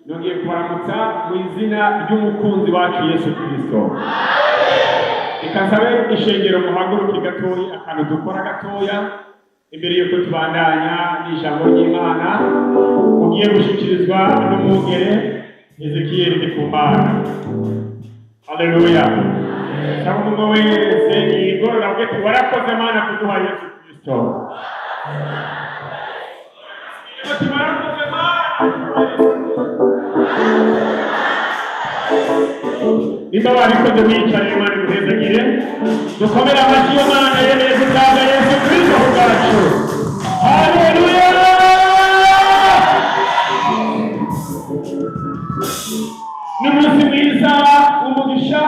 nongeye kubaramutsa mu izina ry'umukunzi wacu Yesu Kristo. Ikasabe ishengero muhaguruke gatoya akantu dukora gatoya imbere yuko tubandanya n'ijambo ry'Imana ugiye gushikirizwa n'umwungere Ezekiel Ndikumana. Haleluya. Sababu ngo wese igorora bwe warakoze Mana kuduha Yesu Kristo. Niba warikoze wicaye Imana igutezagire dukomere amashyi y'Imana yemeye gutanga Yesu Kristo ku bwacu. Haleluya. Ni umunsi mwiza umugisha,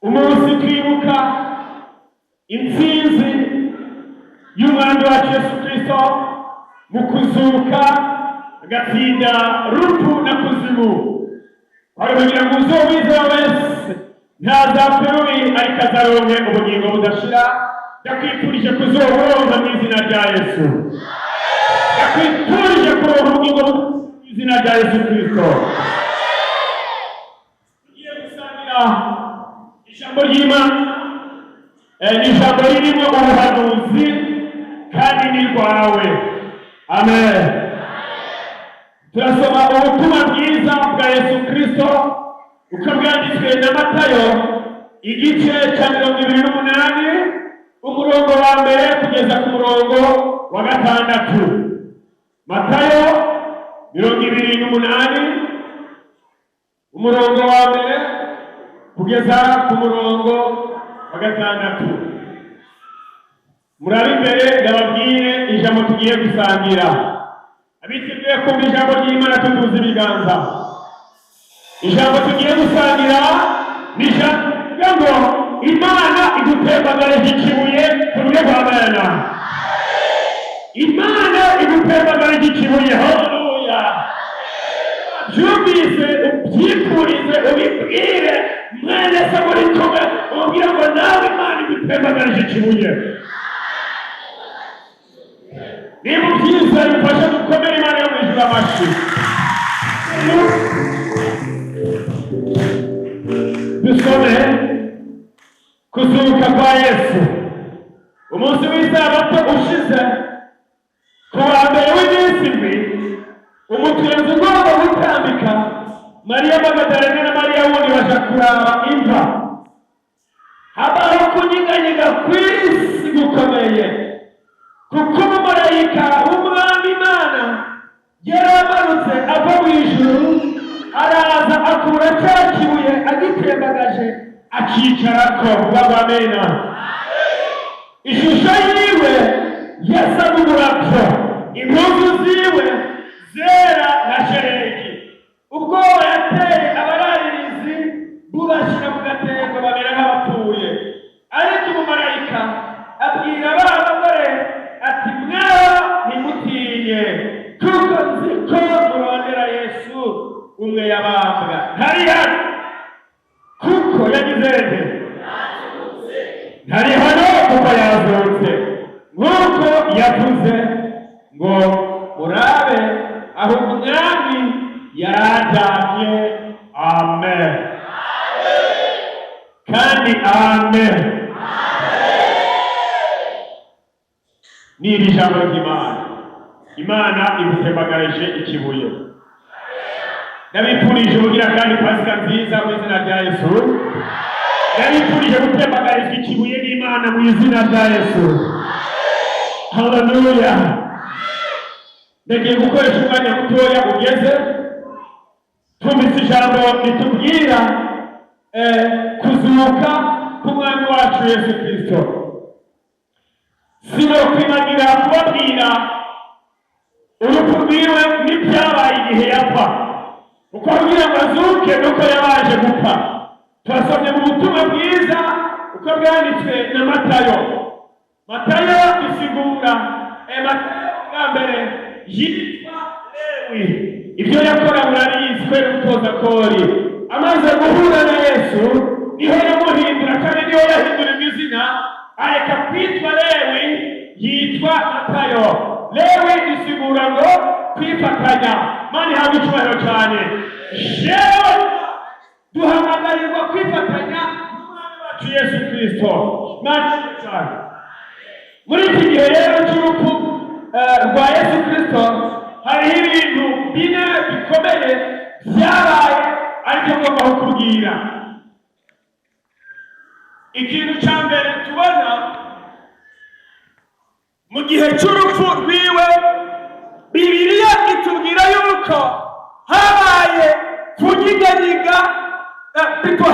umunsi twibuka intsinzi y'umwami wacu Yesu Kristo mu kuzuka agatsinda rupfu na kuzimu. Kugira ngo uzowizera wese ntazapfe rubi ariko azaronke ubugingo budashira. Ndakwifurije kuzoburonka mu izina rya Yesu. Ndakwifurije kuronka ubugingo mu izina rya Yesu Kristo. Tugiye gusangira ijambo ry'Imana, ni ijambo ririmo ubuhanuzi kandi ni rwawe. Amen. Turasoma ubutumwa bwiza bwa Yesu Kristo uko bwanditswe na Matayo igice cya 28 umurongo wa mbere kugeza ku murongo wa 6. Matayo 28 umurongo wa mbere kugeza ku murongo wa 6. Murabe imbere ndababwire ijambo tugiye gusangira. Abiteguye kumva ijambo ry'Imana tuduze ibiganza. Ijambo tugiye gusangira ni ijambo Imana igutembagare ikibuye ku buryo bw'Imana. Imana igutembagare ikibuye. Haleluya. Byumvise ubyifurize ubibwire mwene se muri kumwe ubwira ngo nawe Imana igutembagare ikibuye. Niba ubyiza bifasha gukomera Imana yo mu ijuru amashyi. Dusome kuzuka kwa Yesu. Umunsi w'isabato ushize ku wa mbere w'iminsi indwi umugenzi ugomba gutambika Mariya Magadalena na Mariya wundi baja kuraba imva. Habaho kunyeganyega kw'isi gukomeye kuko umumarayika w'umwami Imana yaramanutse ava mu ijuru araza akura cya kibuye agitembagaje akicarako. Amena. Ishusho yiwe yasa n'umurabyo, impuzu ziwe zera na shelegi. Ubwoba yateye abararirizi bubashyira mu gatego bamera nk'abapfuye. Ariko umumarayika abwira ba bagore ati mwaba ntimutinye kuko nzi ko murondera Yesu umwe yabambwa. Ntari hano kuko yagize nte? Ntari hano kuko yazutse nk'uko yavuze ngo murabe aho umwami yarajyanye. Amen. Kandi amen. Ni iri jambo ry'Imana. Imana igutembagaje ikibuye. Ndabifurije ubugira kandi Pasika nziza mu izina rya Yesu. Ndabifurije gutembagarizwa ikibuye n'Imana mu izina rya Yesu. Haleluya. Ndagiye gukoresha umwanya mutoya ugeze twumvise ijambo ritubwira kuzuka k'umwami wacu Yesu Kristo. Sinokwibagira kubabwira urupfu rwiwe n'ibyabaye igihe yapfa. Uko abwira ngo azuke nuko yabaje gupfa. Turasomye mu butumwa bwiza uko bwanditswe na Matayo. Matayo isigura Matayo bwa mbere yitwa Lewi. Ibyo yakora murabizi kubera umutoza kori. Amaze guhura na Yesu niho yamuhindura kandi niho yahindura izina areka kwitwa Lewi yitwa Matayo. Lewi isigura ngo kwifatanya. Mani ihabwe icyubahiro cyane. Jewe duhamagarirwa kwifatanya n'umwami wacu Yesu Kristo. Mani cyane. Muri iki gihe rero cy'urupfu rwa Yesu Kristo hariho ibintu bine bikomeye byabaye ariko ngomba kukubwira. Ikintu cya mbere tubona mu gihe cy'urupfu rwiwe, Bibiliya itubwira yuko habaye kunyiganyiga,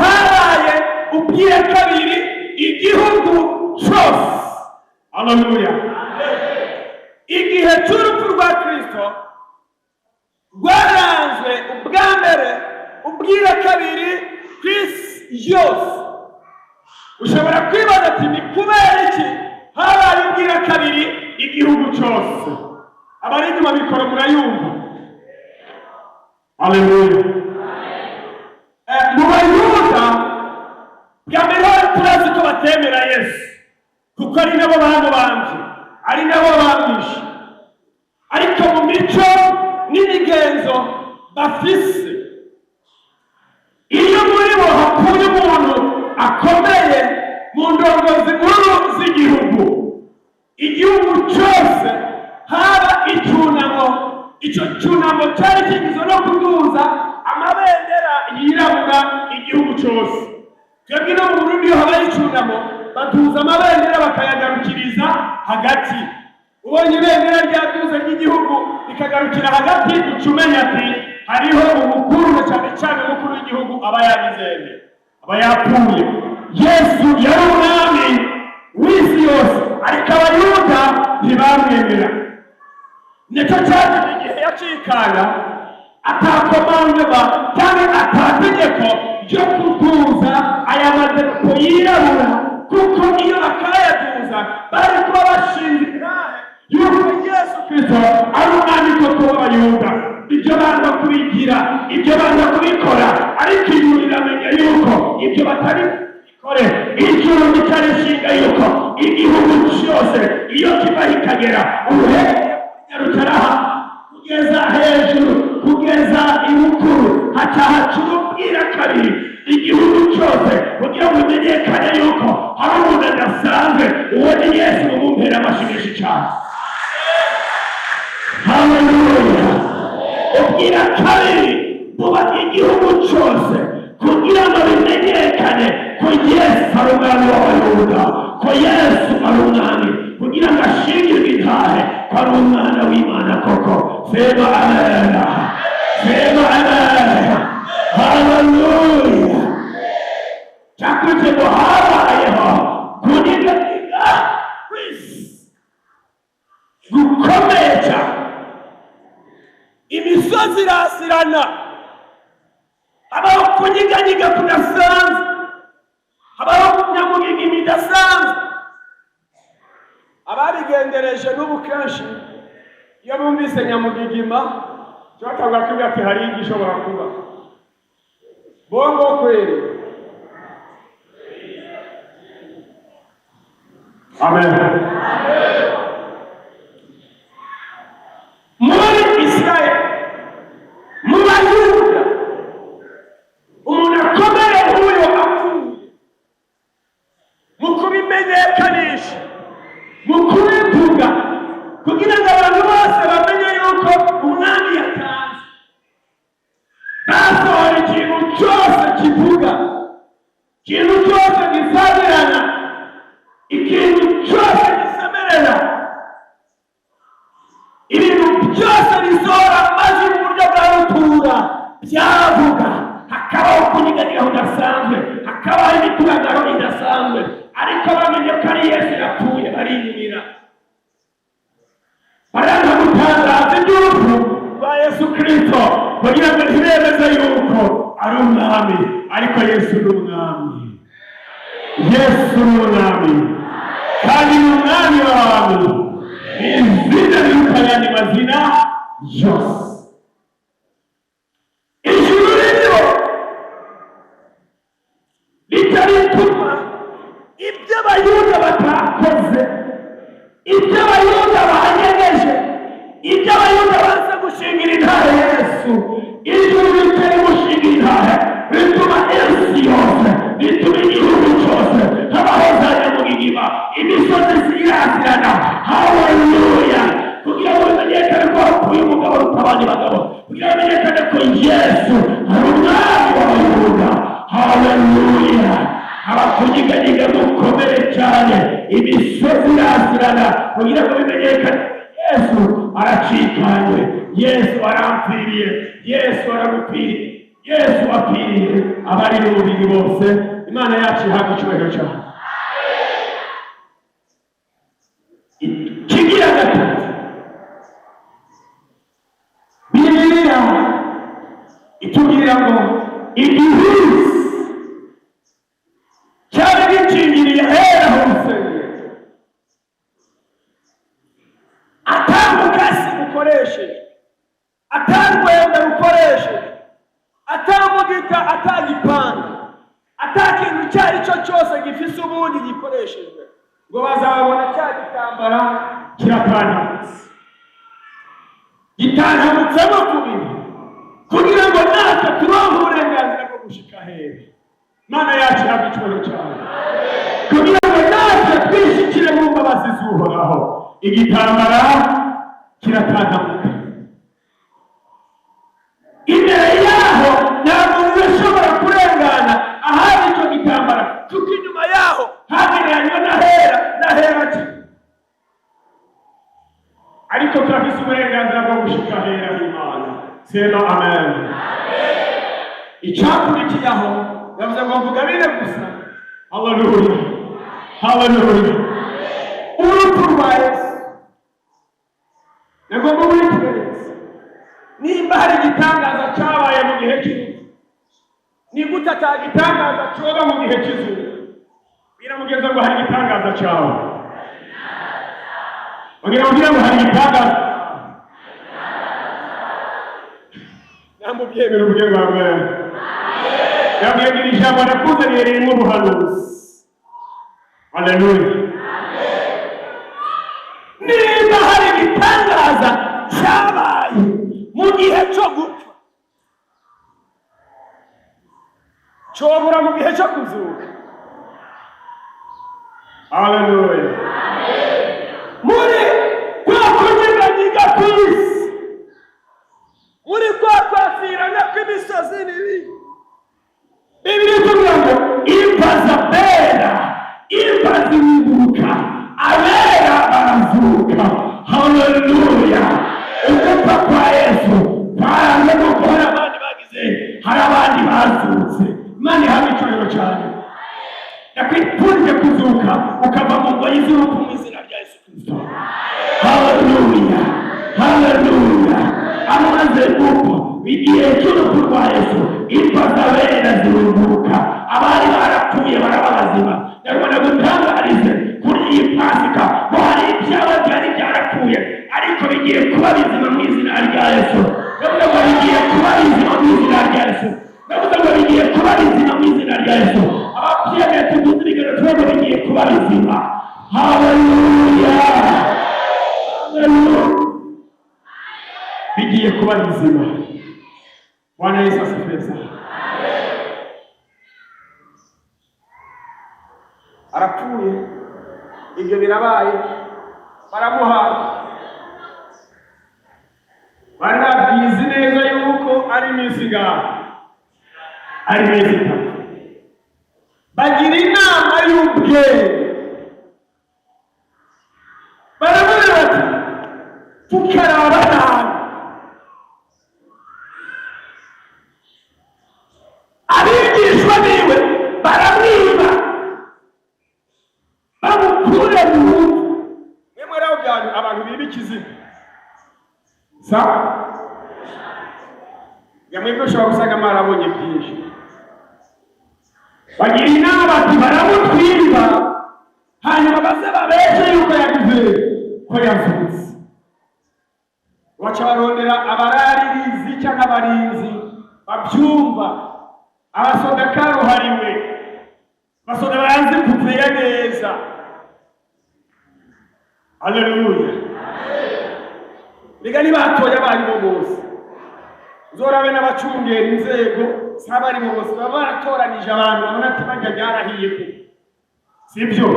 habaye ubwira kabiri igihugu cyose. Haleluya. Igihe cy'urupfu rwa Kristo rwaranzwe ubwa mbere ubwira kabiri ku isi yose. Ushobora kwibaza ati ni kubera iki habaye ubwira kabiri igihugu cyose? Abari inyuma mikoro murayumva? Haleluya. Mu Bayuda bwa mbere turazi ko batemera Yesu kuko ari nabo bamubambye, ari nabo bamwishe. Ariko mu mico n'imigenzo bafise, iyo muri bo hakuye umuntu akomeye mu ndongozi nkuru z'igihugu, igihugu cyose haba icyunamo. Icyo cyunamo cyari kigizwe no kuduza amabendera yirabura igihugu cyose. Twebwe no mu Burundi iyo habaye icyunamo baduza amabendera bakayagarukiriza hagati. Ubonye ibendera ryaduze ry'igihugu rikagarukira hagati, ucumenya ati hariho umukuru, na cyane cyane umukuru w'igihugu aba yabizeye, aba yapfuye. Yesu yari umwami w'isi yose, ariko Abayuda ntibamwemera. Nicyo cyatumye igihe yacikana atakomandeba cyangwa atategeko ryo kuduza aya madarapo yirabura, kuko iyo akayaduza bari kuba bashinze intahe yuko Yesu Kristo ari umwami koko w'Abayuda. Ibyo banga kubigira, ibyo banga kubikora, ariko ijuru riramenya yuko ibyo batari bikore. Ijuru ritarishinga yuko igihugu cyose iyo kiva kikagera uhereye Nyarutaraha kugeza hejuru kugeza ibukuru haca ubwira kabiri igihugu cyose, kugira ngo bimenyekane yuko hari umuntu adasanzwe. Uwo ni Yesu, mumumpera amashimisho cyane. Haleluya. Ubwira kabiri buba igihugu cyose kugira ngo bimenyekane ko Yesu ari umwami w'Abayuda, ko Yesu ari umwami, kugira ngo ashingirwe intahe ko ari umwana w'Imana koko. Sema amen. Sema amen. Haleluya. Cyakurikiye ngo habayeho kunyiganyiga kw'isi gukomeye cyane. Imisozi irasirana, habaho kunyiganyiga kudasanzwe, habaho nyamugigima idasanzwe. Ababigendereje n'ubu kenshi iyo bumvise nyamugigima cyatangwa kwiga ati hari igishobora kuba bongo kweli. Amen. Muri Israel, mu Bayuda, umuntu akomeye nk'uyu apfuye. Mu kubimenyekanisha, mu kubivuga, kugira ngo abantu bose bamenye yuko umwami yatanze, basohora ikintu cyose kivuga, ikintu cyose gisabirana, ikintu cyose gisemerera, ibintu byose bisohora maze mu buryo bwa rutura byavuga. Hakabaho kunyiganyiga kudasanzwe, hakabaho imituragaro idasanzwe, ariko bamenye ko ari Yesu yapfuye barinumira. Baranga gutangaza iby'urupfu rwa Yesu Kristo kugira ngo ntibemeze yuko ari umwami, ariko Yesu ni umwami. Yesu ni umwami kandi ni umwami w'abami. Izina riruta ayandi mazina yose. Ijuru rero ritarituma ibyo Abayuda batakoze, ibyo Abayuda banyegeje, ibyo Abayuda baza gushinga ijuru ritari mushinga intahe rituma isi yose rituma igihugu cyose habaho za nyamugigima imisozi irasirana. Haleluya! kugira ngo bimenyekane ko hapfuye umugabo uruta abandi bagabo, kugira ngo bimenyekane ko Yesu ari umwami w'abayuda. Haleluya! abakunyiganyiga gukomeye cyane, imisozi irasirana kugira ngo bimenyekane Yesu aracikanywe, Yesu arampfiriye, Yesu aramupfiriye, Yesu apfiriye abari mu mubiri bose. Imana yacu ihabwa icyubahiro cyane. Kigira gatatu, Bibiliya itubwira ngo igihugu cyari gikingiriye ahera hose, atamukasi ukoresheje, atangwenda ukoresheje, atamugita, atagipanga, atakintu icyo ari cyo cyose gifise ubundi gikoreshejwe, ngo bazabona cya gitambara kiratantambutse, gitantambutsemo kubiri, kugira ngo natwe turonke uburenganzira bwo gushika hera. Imana yacu ihabwa icyubahiro cyane, kugira ngo natwe twishikire mu mbabazi z'Uhoraho. Igitambara kiratantambuka, imbere yaho nta muntu ushobora kurengana ahari icyo gitambara, kuko inyuma yaho hagereranywa n'ahera ki. Ariko turafise uburenganzira bwo gushika hera h'Imana. Sema amen. Icyakurikiyeho yavuze ngo mvuga bine gusa. Haleluya, haleluya. Urupfu rwa Yesu nagomba kubitegereza. Nimba hari igitangaza cyabaye mu gihe cy'urupfu, ni gute atagitangaza cyoba mu gihe cy'izuba? Biramugenza ngo hari igitangaza cyawe, kugira ngo hari igitangaza. Namubyemera uburyo bwawe. Yabwiye ijambo nakuzaniye ririmo ubuhanuzi. Haleluya. Niba hari igitangaza cyabaye mu gihe cyo gupfa, cyobura mu gihe cyo kuzuka. Haleluya. Muri kwa kunyiganyiga kw'isi, muri kwa kwasirana kw'imisozi n'ibindi, Bibiliya ivuga ngo imva zabera, imva ziruhuka, abera barazuka. Haleluya. Ugupfa kwa Yesu kwaranze nuko hari abandi bagize, hari abandi bazutse. Imana ihabwa icyubahiro cyane. Yakwifurije kuzuka ukava mu ngoyi z'urupfu mu izina rya Yesu Kristo. Haleluya, haleluya. Amaze gupfa igihe cy'urupfu rwa Yesu, imva z'abera ziruhuka, abari barapfuye baraba bazima. Ndabona gutangarize kuri iyi Pasika ko hari ibyaba byari byarapfuye ariko bigiye kuba bizima mu izina rya Yesu. Ndavuga ngo bigiye kuba bizima mu izina rya Yesu. Ndavuga ngo bigiye kuba bizima mu izina rya Yesu. Abapfuye tuvuze ibiganiro tuvuga bigiye kuba bizima. Haleluya, haleluya. Bigiye kuba bizima. Bwana Yesu asifiwe sana. Arapfuye, ibyo birabaye, baramuhaye. Barabizi neza yuko ari imisigaro, ari mezita. Bagira inama y'ubwenge, baravuga bati tukaraba nabi. Abigishwa biwe baramwiba, bamukure mu rugo. Mwemwe rero byanyu abantu biba ikiziba. Sawa? Yamwebwe ushobora gusanga mwarabonye byinshi. Bagira inama bati baramutwiba, hanyuma baze babeshe yuko yagize ko yazutse. Baca barondera abararirizi cyangwa abarinzi babyumva, abasoda karuhariwe, abasoda bazi kuvuga neza. Haleluya. Biga ni batoya bari bo bose. uzorabe n'abacungera inzego s'abari mu bose baba baratoranije abantu babona ati bajya ryarahiye ku sibyo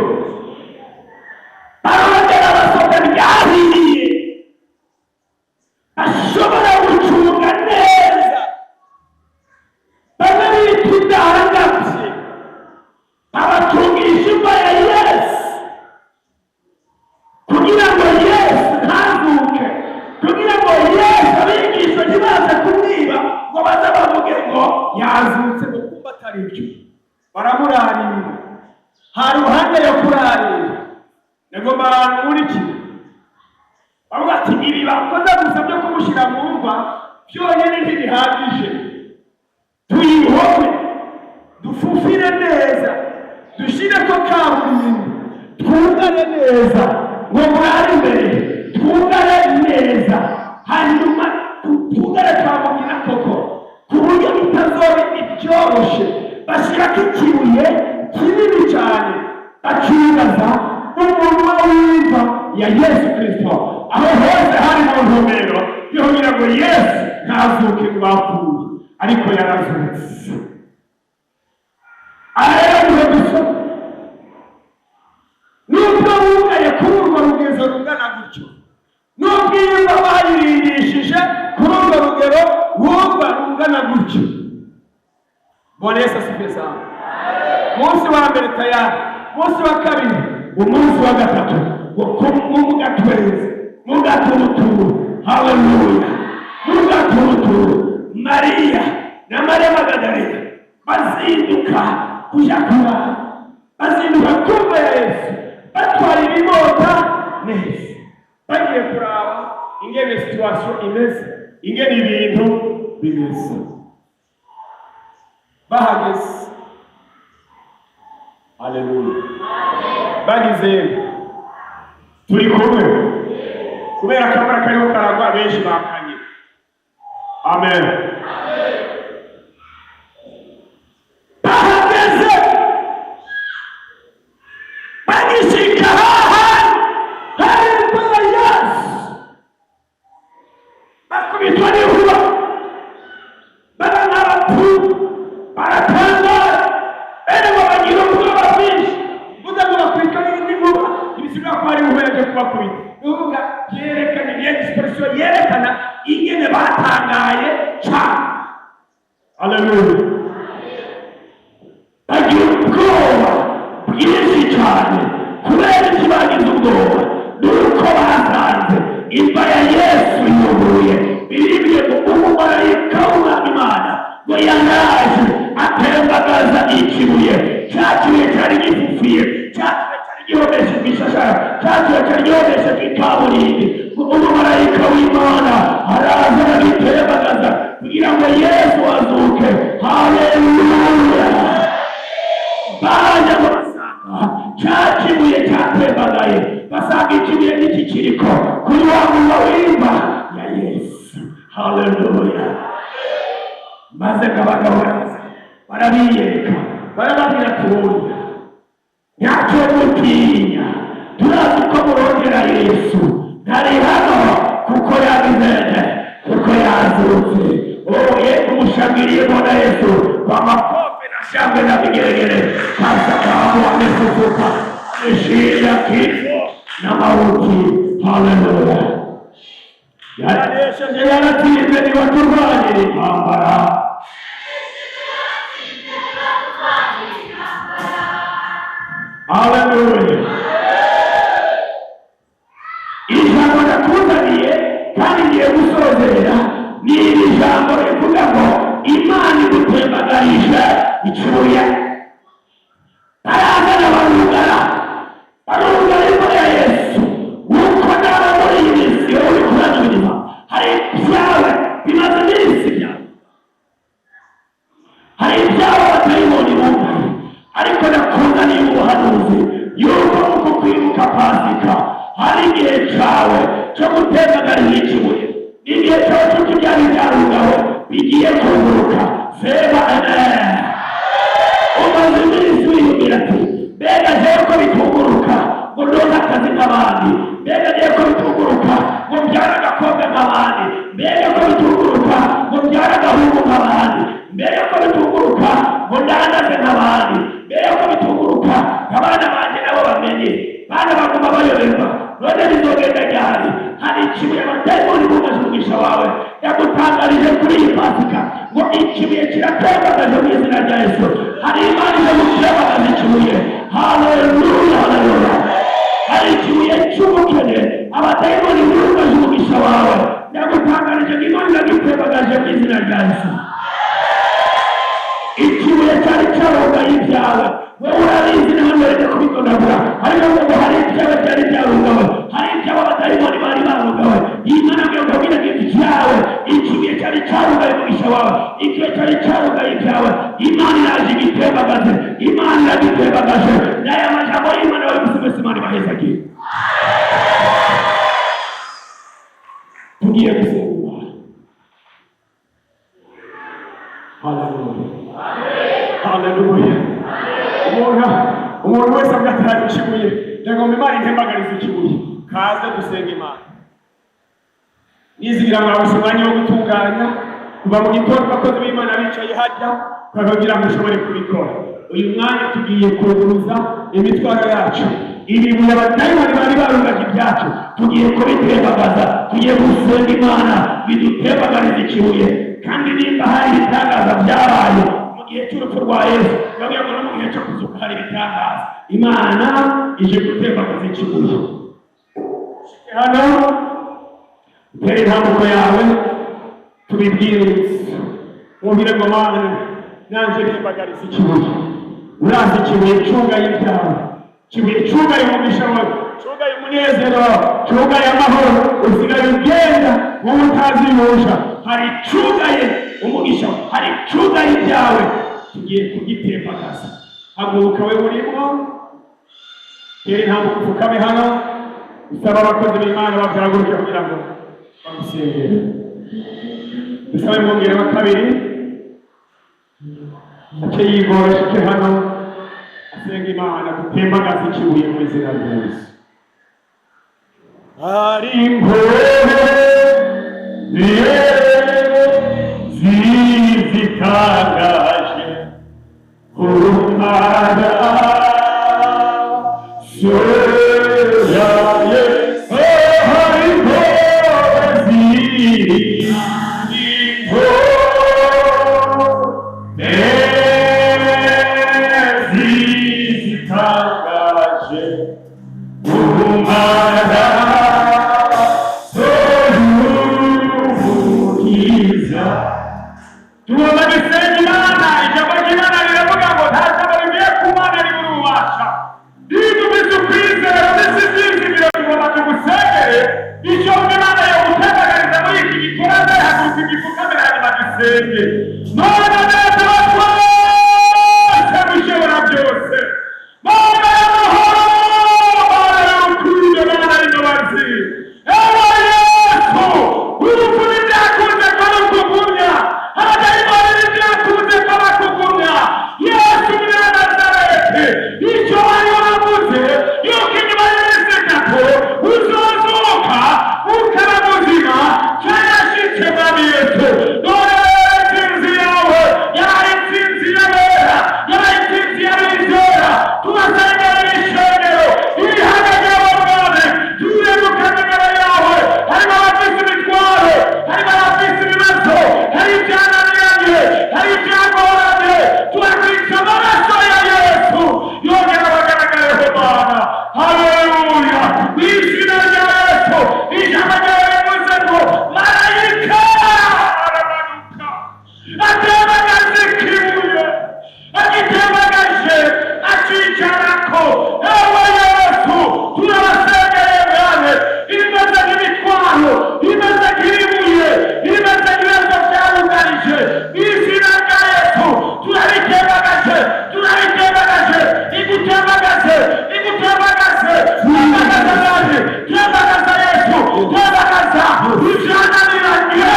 barondera abasohoka ryahiye ashobora gucunga neza bamwe bita indahangarye abacungisha imva ya Yesu kugira ngo Yesu ntazuke, kugira ngo Yesu abigisha ntibaze kumwiba ngo baze bavuge ngo yazutse mu kumba atari byo. Baramurarira, hari uruhande yo kurarira nego baramurikira bavuga ati ibi bakoze gusa byo kumushyira mu mva byonyine ntibihagije, tuyihome dufufire neza dushire ko kaburimbo twugare neza ngo murare imbere twugare neza hanyuma twugare twamubwira koko ku buryo bitazoba ibyoroshe bashyirako ikibuye kinini cyane bakibaza umunwa w'imva ya Yesu Kristo aho hose hari mu ntumbero yo kugira ngo Yesu ntazuke mu bapfuye ariko yarazutse. Arayabura gusa nubwo wugaye kuri urwo rugezo rungana gutyo, nubwo iyo bayirindishije kuri urwo rugero wumva rungana gutyo, Bwana Yesu asifiwe sana. Munsi wa mbere tayari, munsi wa kabiri, umunsi wa gatatu mugatweze mugaturuturu, haleluya, mugaturuturu Mariya na Mariya Magadalena bazinduka kuja kuraba, bazinduka kumva ya Yesu batwara ibimota neza bagiye kuraba ingene situation imeze, ingene ibintu bimeze. Bahageze, haleluya, bagize turi kumwe kubera akamara kariho karagwa benshi bakanye. Amen. Bahageze bagishika hari kwa Yesu bakubitwa n'inkuba baranabapfu baratangara bene ngo bagira ubwoba bwinshi buza ngo bakwitwa n'inkuba ibisiga ko hari inkuba yaje kubakubita. Uvuga yerekana iyo expression yerekana ingene batangaye cyane. Haleluya. Bagira ubwoba bwinshi cyane kubera iki bagize ubwoba nuko basanze imva ya Yesu yubuye, biribye ngo umumarayika w'Imana ngo yaraje atembagaza ikibuye, cyakibuye cyari gifufiye, cyakibuye cyari gihomesheje ishashara, cyakibuye cyari gihomesheje ikaburimbi, ngo umumarayika w'Imana araza aragitembagaza kugira ngo Yesu azuke. Haleluya. Baje ngo basanga cyakibuye cyatembagaye, basanga ikibuye n'ikikiriko kuri wa munwa w'imva ya Yesu. Haleluya. Maze abagabo barabiyereka barababwira turuya ntacyo mutinya, turazi ko murongera Yesu ntari hano kuko yabimenye, kuko yazutse. Oye umushamiriye Bwana Yesu kwa makofi na shangwe na vigelegele, kwa sababu amefufuka, ameshinda kifo na mauti. Haleluya. Yaranesheje, yaratsinze, ni waturwanira intambara. Haleluya. Ijambo nakuzaniye kandi ngiye gusozera ni iri jambo rivuga ngo Imana igutembagarisha ikibuye. Barangana barugara imbere ya Yesu, uko nawe muri iyi minsi yo uri kuranyurira hari ibyawe bimaze iminsi byawe, hari ibyawe batayibonye bumvaye, ariko nakuzaniye ubuhanuzi yuko uko kwibuka Pasika hari igihe cyawe cyo gutembagarira ikibuye, n'igihe cyawe cyo kubyara ibyarugabo bigiye kuguruka. Sema amen. Umaze iminsi wiyumvira ati mbega jewe ko bituguruka ngo ndonke akazi nk'abandi, mbega jewe ko bituguruka ngo mbyara agakobwa nk'abandi, mbega ko bituguruka ngo mbyara yagutangarije kuri iyi Pasika ngo ikibuye kiratembagaje mu izina rya Yesu. Hari Imana ije gutembagaza ikibuye. Haleluya, haleluya. Hari ikibuye cy'ubukene, abadayimoni birugaje umugisha wawe, yagutangarije ngo Imana iragitembagaje mu izina rya Yesu. Ikibuye cyari cyarugaye ibyawe, wowe urabizi ntiwemerere kubidonagura, ariko ngo hari ibyawe byari byarugawe, hari ibyawe abadayimoni bari barugawe. Imana ngo ukabwira ngo ibyawe, ikibuye cyari cyarugaye umugisha wawe, ikibuye cyari cyarugaye ibyawe, Imana iraje igitembagaze, Imana iragitembagaje. N'aya majambo y'Imana bari gusubiza Imana ibahezagiye. Tugiye gusenga. Haleluya. Haleluya. Umuntu wese agatanga ikibuye, ndagomba Imana intembagariza ikibuye. Kaze dusenga Imana. Nizigira mwabuze umwanya wo gutunganya, kuva mu gitondo abakozi b'Imana bicaye hajya, bakagira ngo ushobore kubikora. Uyu mwanya tugiye kuguruza imitwaro yacu. Ibibuye abadayimoni bari barungaje ibyacu, tugiye kubitembagaza, tugiye gusenga Imana bidutembagariza ikibuye. Kandi nimba hari ibitangaza byabaye mu gihe cy'urupfu rwa Yesu, bavuga ngo no mu gihe cyo kuzuka hari ibitangaza, Imana ije gutembagaza ikibuye. Hano utere intambuko yawe, tubibwire wumvire ngo Mana nanjye ntembagariza ikibuye. Urazi ikibuye cyugaye ibyawe, ikibuye cyugaye umugisha wawe, cyugaye umunezero, cyugaye amahoro, usigaye ugenda wowe utazibusha. Hari cyugaye umugisha, hari cyugaye ibyawe, tugiye kugitembagaza. Haguruka we urimo, tere intambuko upfukame hano, usaba abakozi b'Imana babyaguruke kugira ngo bagusengere. Dusabe mwongere wa kabiri ace yigora ashike hano asenga Imana gutembagaza ikibuye mu izina rya Yesu. Hari impuhwe zitangaje urumara soyaye. Hari zitangaje urumara tugomba gusenga Imana. Ijambo ry'Imana riravuga ngo nta jambo rivuye ku Mana ribura ububasha. Niba dufite ukwizera ndetse ibyizigiro, tugomba tugusengere. Icyo Imana yagutembagariza muri iki gikorwa, haguruka igipfukamira hanyuma dusenge. Mana neza batwose mushobora byose, Mana y'amahoro, Mana y'urukundo, Mana y'imbabazi. Ewe Yesu, urupfu ntibyakunze ko rukugumya, abadayimoni ntibyakunze ko bakugumya. Yesu mwene Nazareti, icyo wari waravuze yuko inyuma y'iminsi itatu uzozuka ukaba muzima cyarashitse mwami Yesu. None intsinzi yawe yari intsinzi y'abera, yari intsinzi y'abizera. Tubasengera ishengero ihagaze abamwami, tuze mu kamigara yawe. Harimo abafise imitwaro, harimo abafise ibibazo, hari ibyananiranye, hari ibyagoranye. Turakwica amaraso ya Yesu yongera bagaragareho Mana. Haleluya. Mu izina rya Yesu, ijambo ryawe rivuze ngo marayika aramanuka atembagaza ikibuye, agitembagaje akicarako. Ewe Yesu, turabasengeye mwami, imeze nk'imitwaro, imeze nk'ibuye, imeze nk'ibibazo byarugarije. Mu izina rya Yesu turabitembagaje, turabitembagaje. Igutembagaze, igutembagaze, tembagaza nabi, tembagaza Yesu, tembagaza ibyananiranye.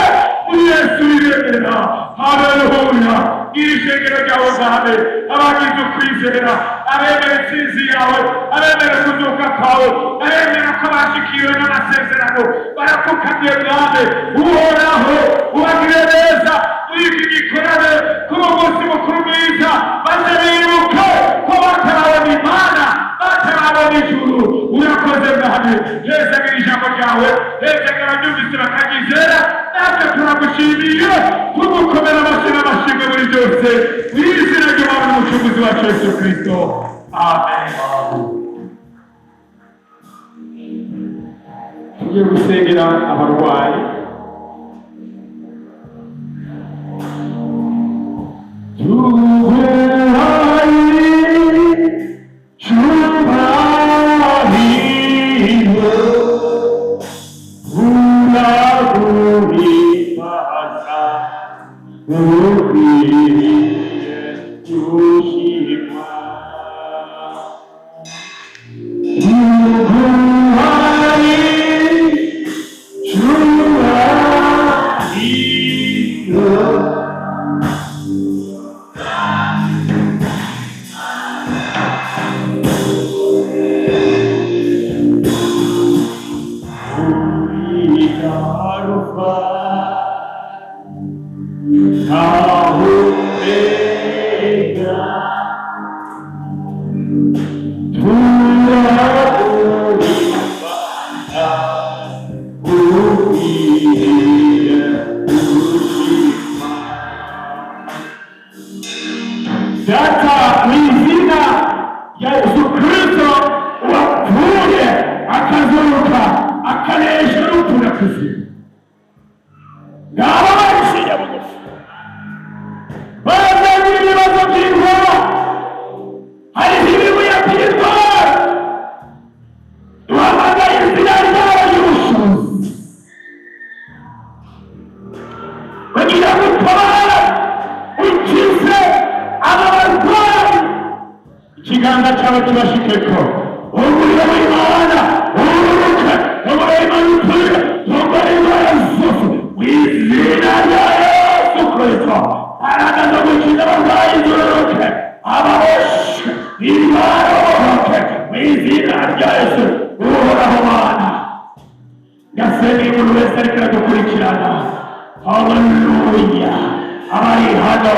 Muri Yesu biremera. Haleluya. Iri shengero ryawe Mwami, abagize ukwizera, abemera intsinzi yawe, abemera kuzuka kwawe, abemera ko bashikiwe n'amasezerano, barapfukamye Mwami. Uhoraho ubagire neza muri iki gikorane, kuri uwo munsi mukuru mwiza, maze bibuke ko batarabona Imana, batarabona ijuru. Urakoze Mwami. Yesu agira ijambo ryawe, Yesu agira ryumvise bakagizera. Mana turagushimiye tugukomera amashyi n'amashimwe muri byose mu izina ry'Umwami n'Umucunguzi wacu Yesu Kristo. Amen. Tugiye gusengera abarwayi. Data mu izina ya Yesu Kristo wapfuye akazuka akanesha urupfu na kuzimu. Ngabo barisinya bugufi barazagira ibibazo by'indwara, hariho ibibuye by'indwara, duhamagaye izina ryawe ry'ubushobozi bagira gutabara ukize aba barwayi, ikiganza cyawe kibashikeko umuriro w'Imana ururuke, umuriro w'Imana uturire umuriro w'Imana zose mu izina rya Yesu Kristo. Aragaza gukiza abarwayi ururuke, ababoshe Imana ururuke mu izina rya Yesu. Uhoraho Mana, ndasenga umuntu wese ariko aradukurikirana, haleluya, abari hano,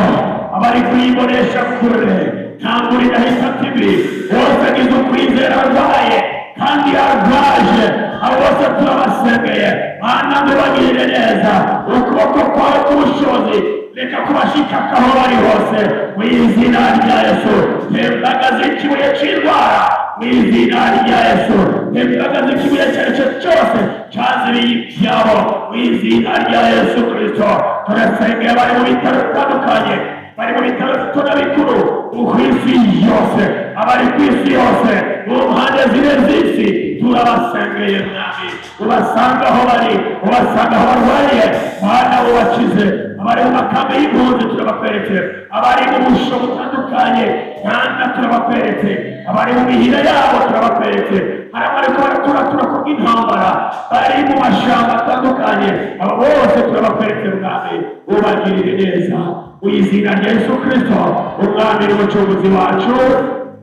abari kuyibonesha kure, ntabwo ridahita tibi, bose agize ukwizera arwaye kandi arwaje, abo bose turabasengeye. Mana mubagirire neza, ukuboko kwawe k'ubushobozi reka kubashikaka aho bari hose mu izina rya Yesu. Tembagaza ikibuye cy'indwara mu izina rya Yesu. Tembagaza ikibuye icyo ari cyo cyose cyaziriye ibyabo mu izina rya Yesu Kristo. Turasengeye abari mu bitaro bitandukanye, bari mu bitaro bito na bikuru ku isi yose, abari ku isi yose mu mpande zine z'isi, turabasengeye Mwami, ubasanga aho bari, ubasanga aho barwariye, Mana ubakize. Abari mu makambi y'impunzi turabakweretse, abari mu busho butandukanye Mana turabakweretse, abari mu mihira yabo turabakweretse, hari abariko baraturatura ku bw'intambara, bari mu mashamba atandukanye, abo bose turabakweretse Mwami, ubagirire neza mu izina rya Yesu Kristo, Umwami n'Umucunguzi wacu.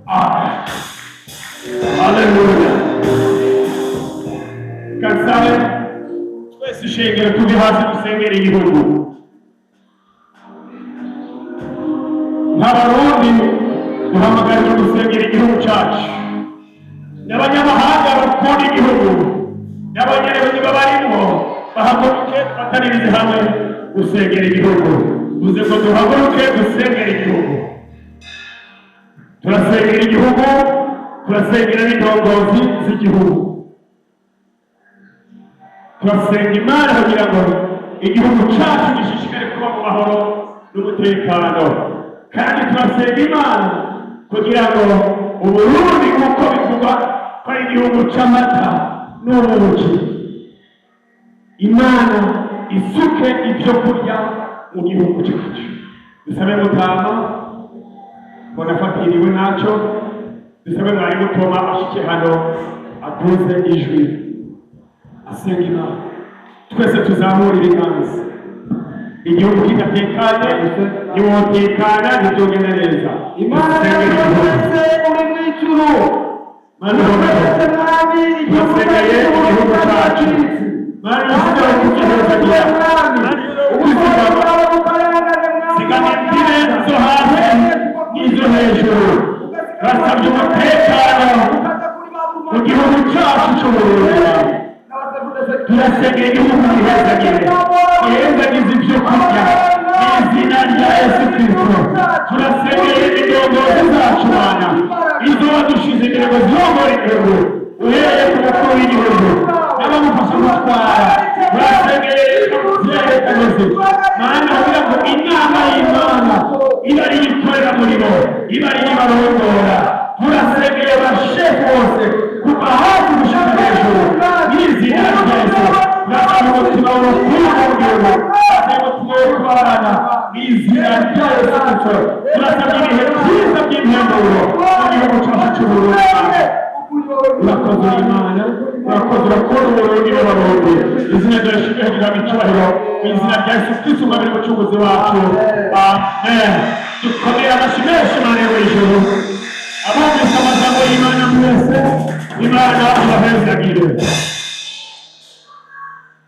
Amen. Haleluya. Kasabe twese ishengero tuve hasi dusengere igihugu. Nk'Abarundi duhamagarirwa gusengera igihugu cyacu, n'abanyamahanga bakunda igihugu, n'abanyarwanda babarimo bahaguruke batanirize hamwe gusengera igihugu. Uze ko duhaguruke dusengera igihugu. Turasengera igihugu, turasengera n'indongozi z'igihugu, turasenga Imana kugira ngo igihugu cyacu gishishikare kuba mu mahoro n'umutekano, kandi turasenga Imana kugira ngo Uburundi nk'uko bivugwa ko ari igihugu cy'amata n'ubuki, Imana isuke ibyo kurya mu gihugu cyacu. Dusabe Mutama mbona afatiriwe nacyo, dusabe Mwarimu Toma ashike hano atuze ijwi asenga Imana. Twese tuzamura ibiganza. Igihugu kidatekanye ntiwotekana, ntibyogenda neza. Imana yose uri mu ijuru, Mana wese Mwami, dusengeye igihugu cyacu. Mana usigaye kukihezagira, sigana imbibe zo hasi n'izo hejuru. Basabye umutekano mu gihugu cyacu cy'Uburundi. turasengera igihugu gihezagire gihezagize ibyo kurya mu izina rya Yesu Kristo. Turasengera indongozi zacu Mana, izo wadushize imbere ngo ziyobore igihugu, uhereye ku mukuru w'igihugu n'abamufasha gutwara. Turasengera byerekaneze Mana kugira ngo inama y'Imana iba ari ikorera muri bo, iba ari ibarongora. Turasengera abashefu bose kuva hasi gushika hejuru mu izina rya Yesu. Turasaba umutima w'urukundo mu gihugu, turasaba umutima wo kubana mu izina rya Yesu Kristo. Turasaba ibihe byiza by'impemburo mu gihugu cyacu cy'Uburundi. Urakoze Imana, urakoze urakora Uburundi n'Abarundi. Izina ryawe rishimwe rihabwe icyubahiro mu izina rya Yesu Kristo umwami n'umucunguzi wacu. Amen. Dukomere amashyi menshi Imana yo hejuru. Abumvise amagambo y'Imana mwese, Imana ibahezagire.